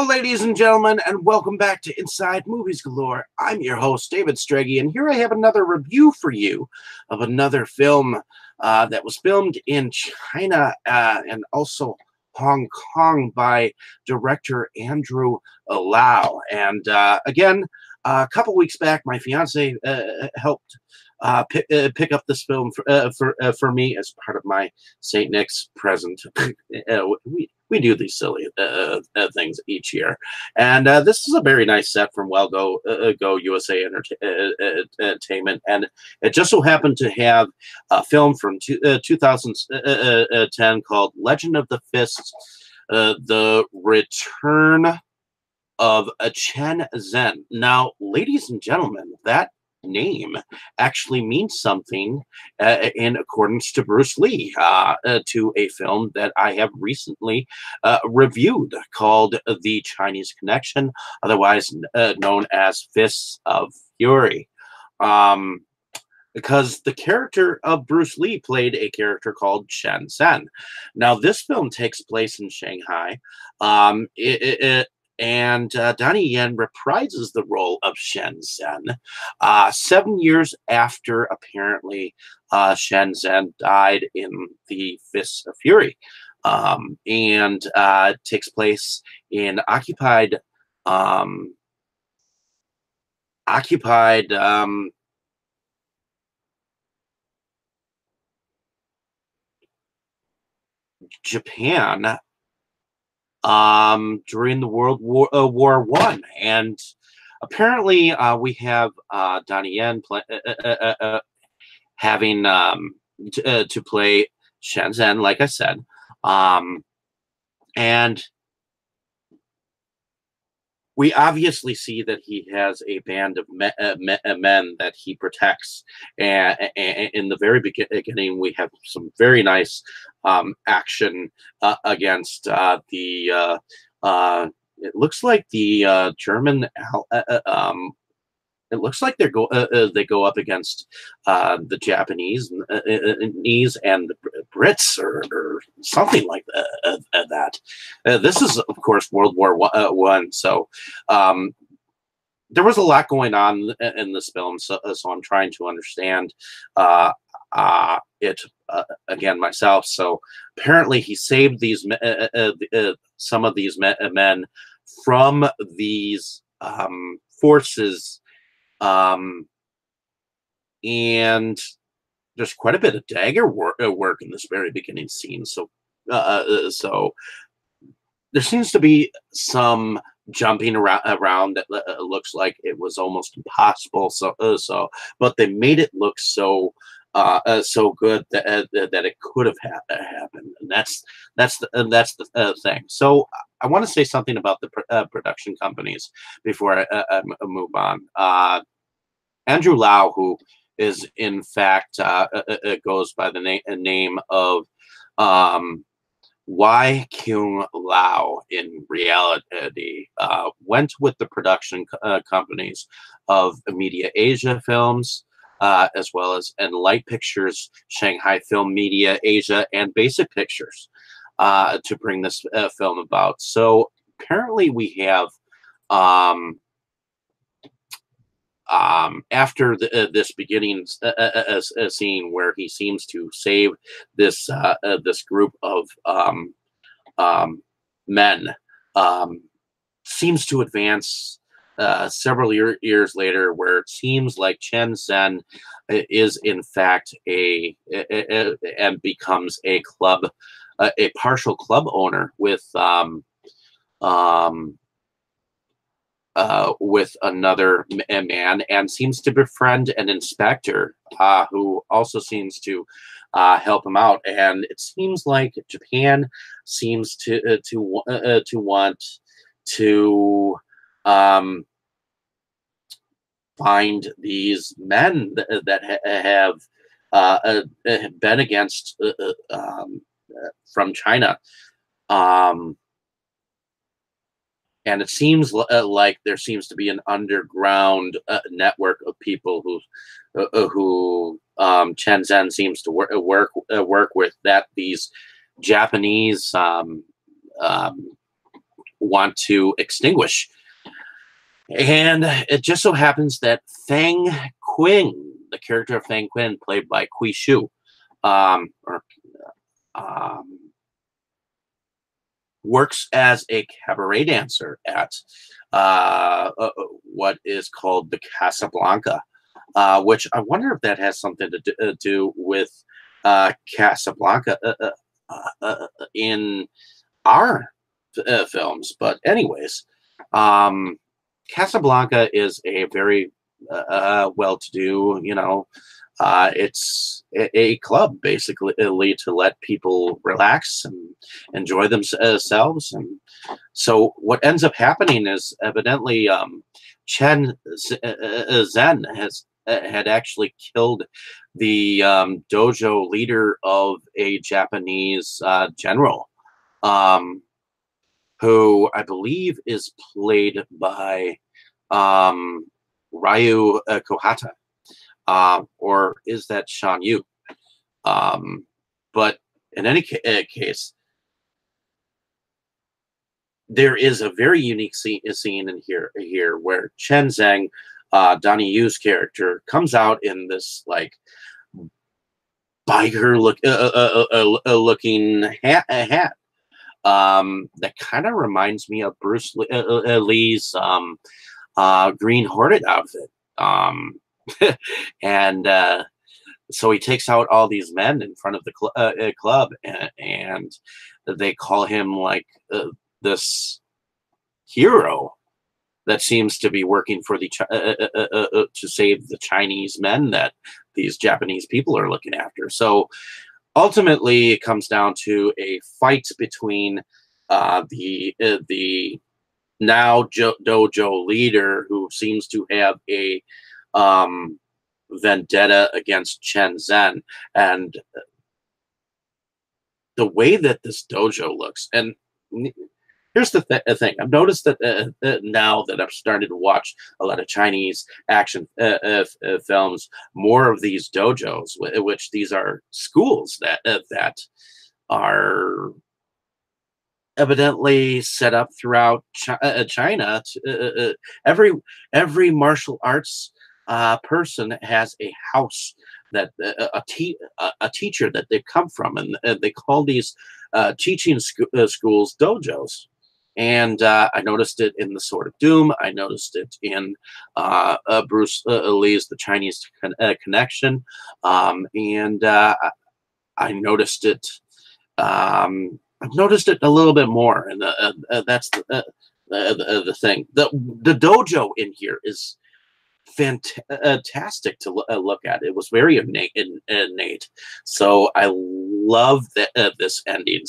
Hello, ladies and gentlemen, and welcome back to Inside Movies Galore. I'm your host, David Strege, and here I have another review for you of another film that was filmed in China and also Hong Kong by director Andrew Lau. And again, a couple weeks back, my fiance helped pick up this film for me as part of my St. Nick's present. We do these silly things each year, and this is a very nice set from Go USA Entertainment, and it just so happened to have a film from 2010 called Legend of the Fist, The Return of Chen Zhen. Now, ladies and gentlemen, that name actually means something in accordance to Bruce Lee, to a film that I have recently reviewed called The Chinese Connection, otherwise known as Fists of Fury. Because the character of Bruce Lee played a character called Chen Zhen. Now, this film takes place in Shanghai. And Donnie Yen reprises the role of Shen Zhen 7 years after apparently Shen Zhen died in the Fists of Fury, and takes place in occupied Japan during the World War I, and apparently we have Donnie Yen having to play Shen Zhen, like I said, and we obviously see that he has a band of men that he protects. And in the very beginning, we have some very nice action against it looks like the German. It looks like they go up against the Japanese and the Brits or something like that. This is, of course, World War One, so there was a lot going on in this film. So I'm trying to understand it again myself. So apparently, he saved these some of these men from these forces. And there's quite a bit of dagger work in this very beginning scene. So there seems to be some jumping around that looks like it was almost impossible. But they made it look so good that it could have happened. And that's the thing. So I want to say something about the production companies before I move on. Andrew Lau, who is in fact goes by the name of Y. Kyung Lau in reality, went with the production companies of Media Asia Films, as well as Light Pictures, Shanghai Film Media Asia, and Basic Pictures to bring this film about. So apparently we have after this beginning scene where he seems to save this this group of men, seems to advance several years later, where it seems like Chen Zhen is in fact and becomes a partial club owner with another man, and seems to befriend an inspector who also seems to help him out. And it seems like Japan seems to want to find these men that have been against from China. And it seems like there seems to be an underground network of people who Chen Zhen seems to work with, that these Japanese want to extinguish. And it just so happens that Fang Qing, the character of Fang Qin, played by Kui Shu, or um, works as a cabaret dancer at what is called the Casablanca, which I wonder if that has something to do with Casablanca in our films. But anyways, Casablanca is a very well-to-do, it's a club basically to let people relax and enjoy themselves. And so what ends up happening is evidently Chen Zhen had actually killed the dojo leader of a Japanese general, who I believe is played by Ryu Kohata. Or is that Shan Yu? But in any case, there is a very unique scene in here where Chen Zhang, Donnie Yu's character, comes out in this like biker looking hat that kind of reminds me of Bruce Lee's Green Hornet outfit. And so he takes out all these men in front of the club, and they call him like this hero that seems to be working for the to save the Chinese men that these Japanese people are looking after. So ultimately, it comes down to a fight between the now dojo leader, who seems to have a vendetta against Chen Zhen, and the way that this dojo looks. And here's the thing: I've noticed that now that I've started to watch a lot of Chinese action films, more of these dojos, which these are schools that are evidently set up throughout China. Every martial arts person has a house that a teacher that they come from, and they call these teaching schools dojos. And I noticed it in The Sword of Doom. I noticed it in Bruce Lee's The Chinese Connection, and I noticed it. I've noticed it a little bit more, and that's the thing. The dojo in here is fantastic to look at. It was very innate. So I love that this ending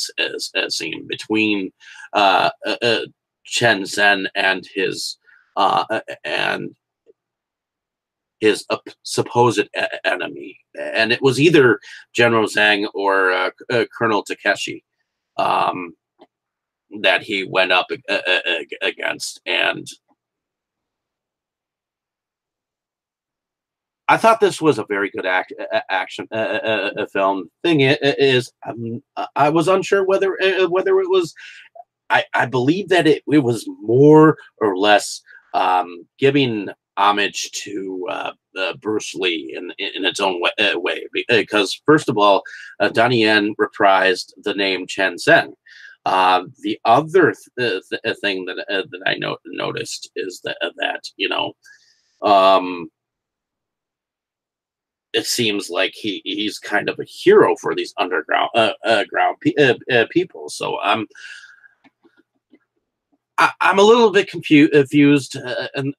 scene between Chen Zhen and his supposed enemy, and it was either General Zhang or Colonel Takeshi that he went up against. And I thought this was a very good action film. Thing is, I was unsure whether it was. I believe that it was more or less giving homage to Bruce Lee in its own way, because first of all, Donnie Yen reprised the name Chen Zhen. The other thing that I noticed is that it seems like he's kind of a hero for these underground people. So I'm a little bit confused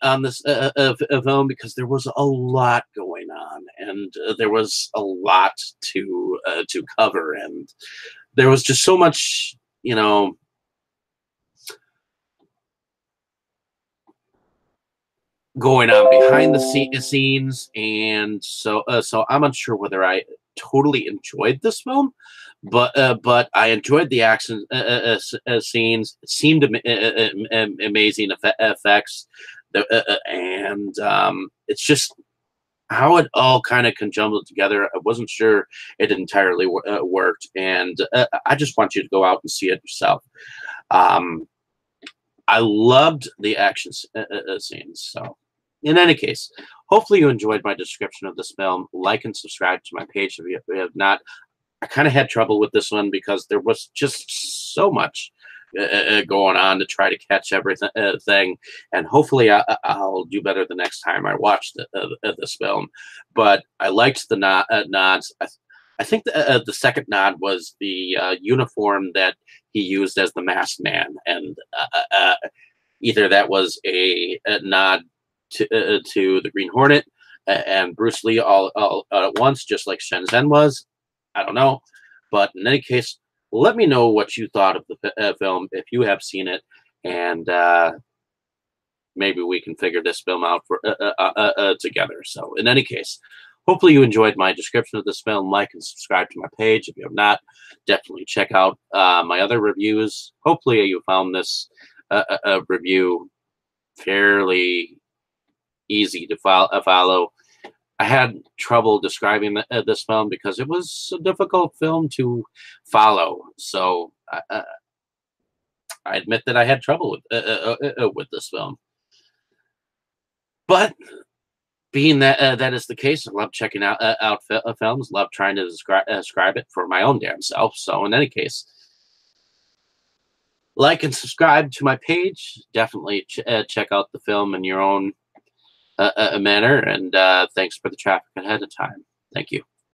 on this film, because there was a lot going on, and there was a lot to cover, and there was just so much, going on behind the scenes, and so I'm unsure whether I totally enjoyed this film, but I enjoyed the action scenes. It seemed amazing effects, and it's just how it all kind of conjumbled together. I wasn't sure it entirely worked, and I just want you to go out and see it yourself. I loved the action scenes. So, in any case, hopefully you enjoyed my description of this film. Like and subscribe to my page if you have not. I kind of had trouble with this one because there was just so much going on to try to catch everything. And hopefully I'll do better the next time I watch this film. But I liked the nods. I think the second nod was the uniform that he used as the masked man, and either that was a nod to the Green Hornet and Bruce Lee all at once, just like Shenzhen was. I don't know, but in any case, let me know what you thought of the film if you have seen it, and maybe we can figure this film out together. So, in any case, hopefully you enjoyed my description of this film. Like and subscribe to my page if you have not. Definitely check out my other reviews. Hopefully you found this review fairly easy to follow. I had trouble describing this film because it was a difficult film to follow. So I admit that I had trouble with this film. But being that that is the case, I love checking out films. Love trying to describe it for my own damn self. So in any case, like and subscribe to my page. Definitely check out the film in your own manner. And thanks for the traffic ahead of time. Thank you.